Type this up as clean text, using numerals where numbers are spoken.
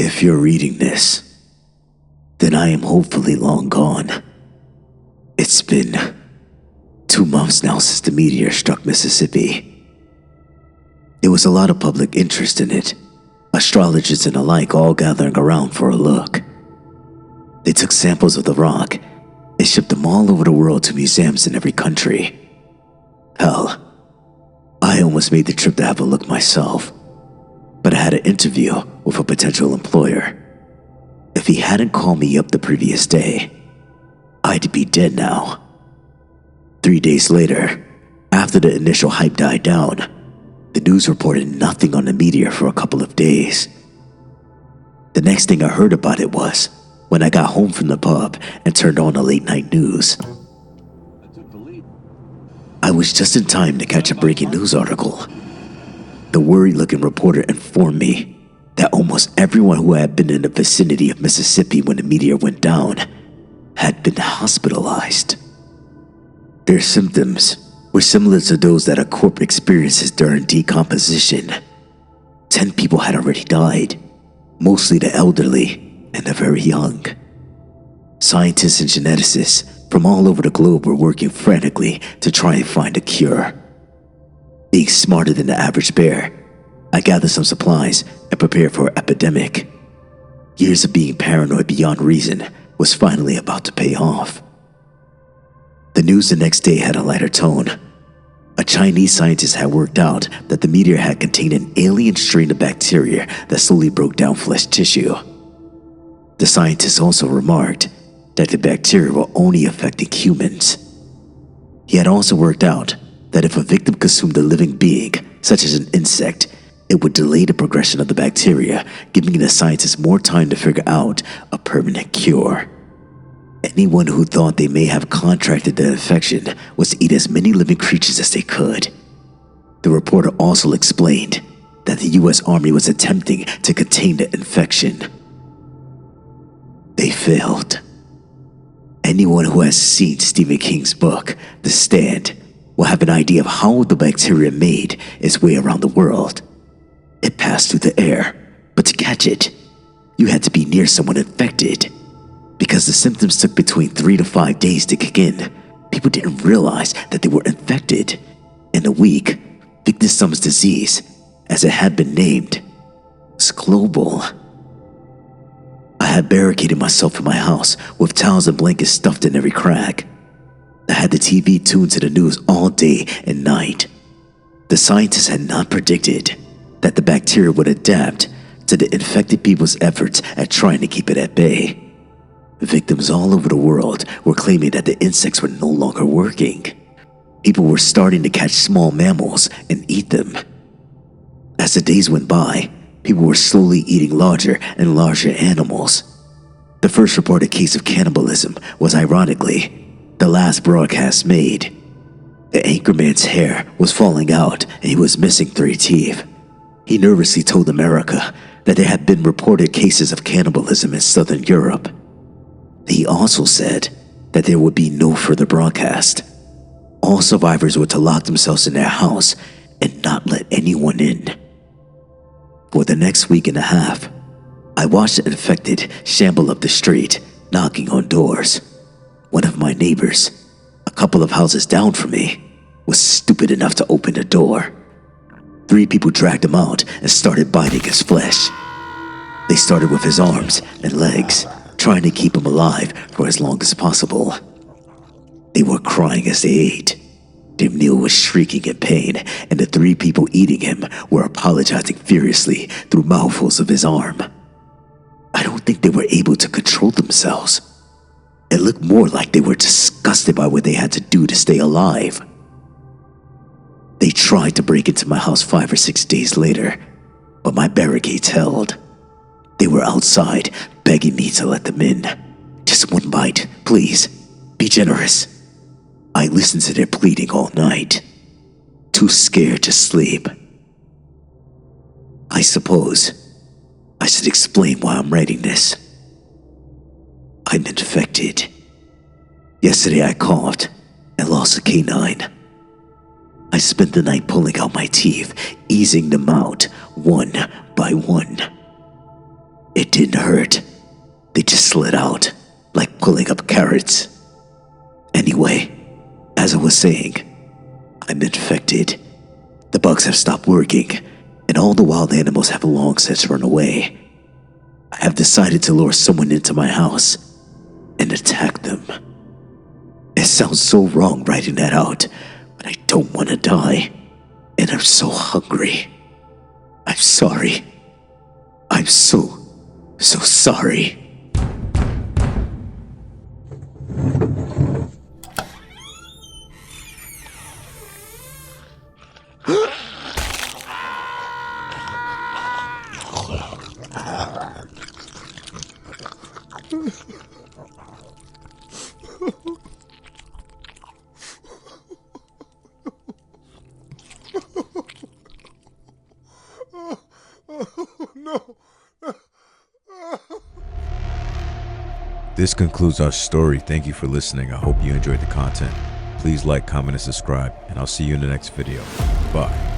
If you're reading this, then I am hopefully long gone. It's been 2 months now since the meteor struck Mississippi. There was a lot of public interest in it, astrologers and the like all gathering around for a look. They took samples of the rock and shipped them all over the world to museums in every country. Hell, I almost made the trip to have a look myself, but I had an interview with a potential employer. If he hadn't called me up the previous day, I'd be dead now. 3 days later, after the initial hype died down, the news reported nothing on the meteor for a couple of days. The next thing I heard about it was when I got home from the pub and turned on the late night news. I was just in time to catch a breaking news article. The worried-looking reporter informed me that almost everyone who had been in the vicinity of Mississippi when the meteor went down had been hospitalized. Their symptoms were similar to those that a corpse experiences during decomposition. 10 people had already died, mostly the elderly and the very young. Scientists and geneticists from all over the globe were working frantically to try and find a cure. Being smarter than the average bear, I gathered some supplies and prepared for an epidemic. Years of being paranoid beyond reason was finally about to pay off. The news the next day had a lighter tone. A Chinese scientist had worked out that the meteor had contained an alien strain of bacteria that slowly broke down flesh tissue. The scientist also remarked that the bacteria were only affecting humans. He had also worked out that if a victim consumed a living being, such as an insect, it would delay the progression of the bacteria, giving the scientists more time to figure out a permanent cure. Anyone who thought they may have contracted the infection was to eat as many living creatures as they could. The reporter also explained that the US Army was attempting to contain the infection. They failed. Anyone who has seen Stephen King's book, The Stand, will have an idea of how the bacteria made its way around the world. It passed through the air, but to catch it, you had to be near someone infected. Because the symptoms took between 3 to 5 days to kick in, people didn't realize that they were infected. In a week, Victor Summer's disease, as it had been named, was global. I had barricaded myself in my house with towels and blankets stuffed in every crack. I had the TV tuned to the news all day and night. The scientists had not predicted that the bacteria would adapt to the infected people's efforts at trying to keep it at bay. Victims all over the world were claiming that the insects were no longer working. People were starting to catch small mammals and eat them. As the days went by, people were slowly eating larger and larger animals. The first reported case of cannibalism was, ironically, the last broadcast made. The anchorman's hair was falling out and he was missing 3 teeth. He nervously told America that there had been reported cases of cannibalism in Southern Europe. He also said that there would be no further broadcast. All survivors were to lock themselves in their house and not let anyone in. For the next week and a half, I watched the infected shamble up the street, knocking on doors. One of my neighbors, a couple of houses down from me, was stupid enough to open the door. 3 people dragged him out and started biting his flesh. They started with his arms and legs, trying to keep him alive for as long as possible. They were crying as they ate. Their meal was shrieking in pain, and the 3 people eating him were apologizing furiously through mouthfuls of his arm. I don't think they were able to control themselves. It looked more like they were disgusted by what they had to do to stay alive. They tried to break into my house 5 or 6 days later, but my barricades held. They were outside, begging me to let them in. Just 1 bite, please. Be generous. I listened to their pleading all night, too scared to sleep. I suppose I should explain why I'm writing this. I'm infected. Yesterday I coughed and lost a canine. I spent the night pulling out my teeth, easing them out one by one. It didn't hurt. They just slid out, like pulling up carrots. Anyway, as I was saying, I'm infected. The bugs have stopped working, and all the wild animals have long since run away. I have decided to lure someone into my house and attack them. It sounds so wrong writing that out, but I don't want to die, and I'm so hungry. I'm sorry. I'm so sorry. No. This concludes our story. Thank you for listening. I hope you enjoyed the content. Please like, comment, and subscribe, and I'll see you in the next video. Bye.